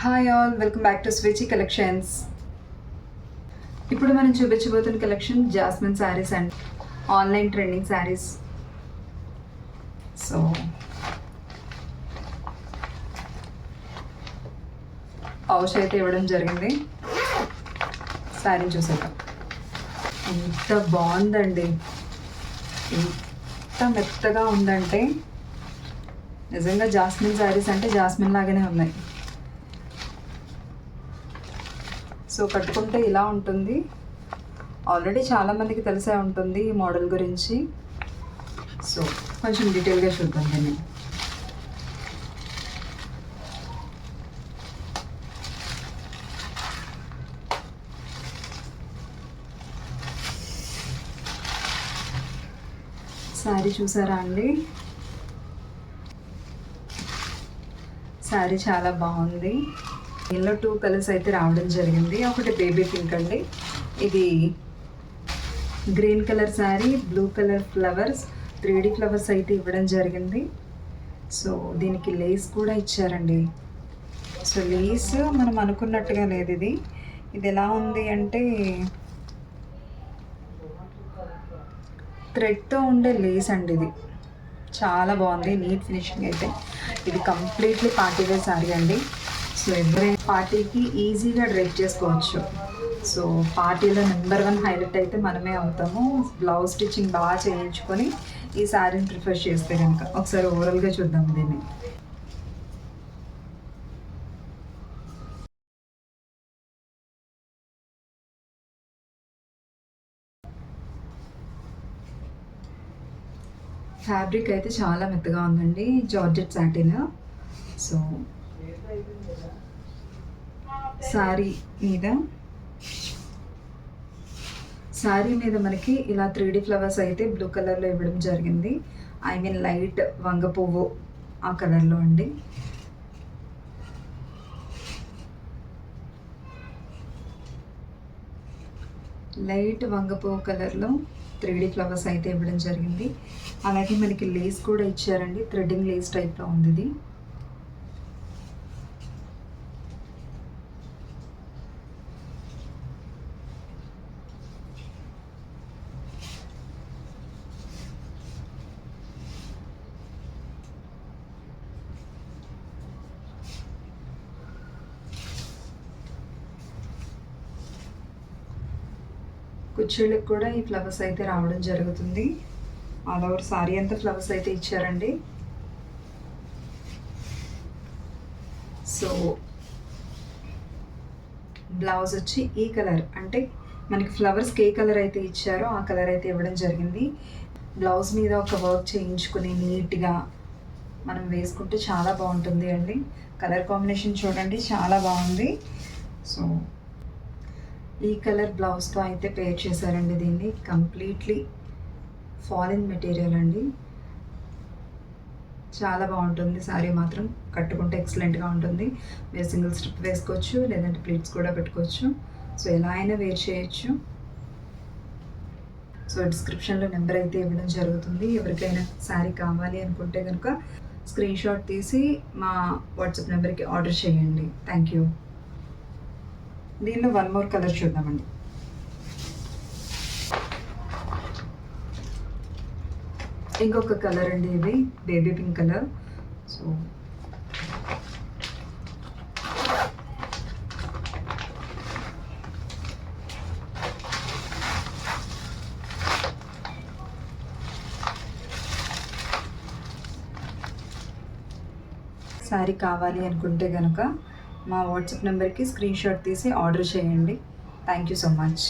Hi all, welcome back to స్విచీ collections. ఇప్పుడు మనం చూపించబోతున్న collection jasmine saris and online trending saris. So pouch అయితే ఇవ్వడం జరిగింది. శారీ చూసాక ఎంత బాగుందండి, ఎంత మెత్తగా ఉందంటే నిజంగా జాస్మిన్ శారీస్ అంటే జాస్మిన్ లాగానే ఉన్నాయి. సో కట్టుకుంటే ఇలా ఉంటుంది. ఆల్రెడీ చాలామందికి తెలిసే ఉంటుంది ఈ మోడల్ గురించి. సో కొంచెం డీటెయిల్గా చూద్దాం దీన్ని. శారీ చూసారా అండి, శారీ చాలా బాగుంది. దీనిలో 2 కలర్స్ అయితే రావడం జరిగింది. ఒకటి బేబీ పింక్ అండి, ఇది green colour sari, blue colour flowers, 3D flowers అయితే ఇవ్వడం జరిగింది. సో దీనికి లేస్ కూడా ఇచ్చారండి. సో లేస్ మనం అనుకున్నట్టుగా లేదు, ఇది ఎలా ఉంది అంటే థ్రెడ్తో ఉండే లేస్ అండి. ఇది చాలా బాగుంది, నీట్ ఫినిషింగ్ అయితే. ఇది కంప్లీట్లీ పార్టీ వేర్ శారీ అండి. సో ఎవరైనా పార్టీకి ఈజీగా డ్రెస్ చేసుకోవచ్చు. సో పార్టీలో నెంబర్ 1 హైలైట్ అయితే మనమే అవుతాము. బ్లౌజ్ స్టిచ్చింగ్ బాగా చేయించుకొని ఈ శారీని ప్రిఫర్ చేస్తే కనుక. ఒకసారి ఓవరాల్గా చూద్దాం దీన్ని. ఫ్యాబ్రిక్ అయితే చాలా మెత్తగా ఉందండి, జార్జెట్ సాటిన్. సో శారీ మీద మనకి ఇలా 3D ఫ్లవర్స్ అయితే బ్లూ కలర్లో ఇవ్వడం జరిగింది. ఐ మీన్ లైట్ వంగ పువ్వు ఆ కలర్లో అండి. లైట్ వంగ పువ్వు కలర్లో 3D ఫ్లవర్స్ అయితే ఇవ్వడం జరిగింది. అలాగే మనకి లేస్ కూడా ఇచ్చారండి, థ్రెడ్డింగ్ లేస్ టైప్లో ఉంది ఇది. కుర్చీలకు కూడా ఈ ఫ్లవర్స్ అయితే రావడం జరుగుతుంది. ఆల్ ఓవర్ సారీ అంతా ఫ్లవర్స్ అయితే ఇచ్చారండి. సో బ్లౌజ్ వచ్చి ఈ కలర్, అంటే మనకి ఫ్లవర్స్కి ఏ కలర్ అయితే ఇచ్చారో ఆ కలర్ అయితే ఇవ్వడం జరిగింది. బ్లౌజ్ మీద ఒక వర్క్ చేయించుకుని నీట్గా మనం వేసుకుంటే చాలా బాగుంటుంది అండి. కలర్ కాంబినేషన్ చూడండి, చాలా బాగుంది. సో ఈ కలర్ బ్లౌజ్తో అయితే పేర్ చేశారండి దీన్ని. కంప్లీట్లీ ఫాలిన్ మెటీరియల్ అండి, చాలా బాగుంటుంది. శారీ మాత్రం కట్టుకుంటే ఎక్సలెంట్గా ఉంటుంది. మీరు సింగిల్ స్ట్రిప్ వేసుకోవచ్చు, లేదంటే ప్లీట్స్ కూడా పెట్టుకోవచ్చు. సో ఎలా అయినా వేర్ చేయొచ్చు. సో డిస్క్రిప్షన్లో నెంబర్ అయితే ఇవ్వడం జరుగుతుంది. ఎవరికైనా శారీ కావాలి అనుకుంటే కనుక స్క్రీన్ షాట్ తీసి మా వాట్సాప్ నెంబర్కి ఆర్డర్ చేయండి. Thank you. దీనిలో 1 మోర్ కలర్ చూద్దామండి. ఇంకొక కలర్ అండి, ఇది baby pink colour. So sari కావాలి అనుకుంటే కనుక మా వాట్సాప్ నెంబర్కి స్క్రీన్ షాట్ తీసి ఆర్డర్ చేయండి. Thank you so much.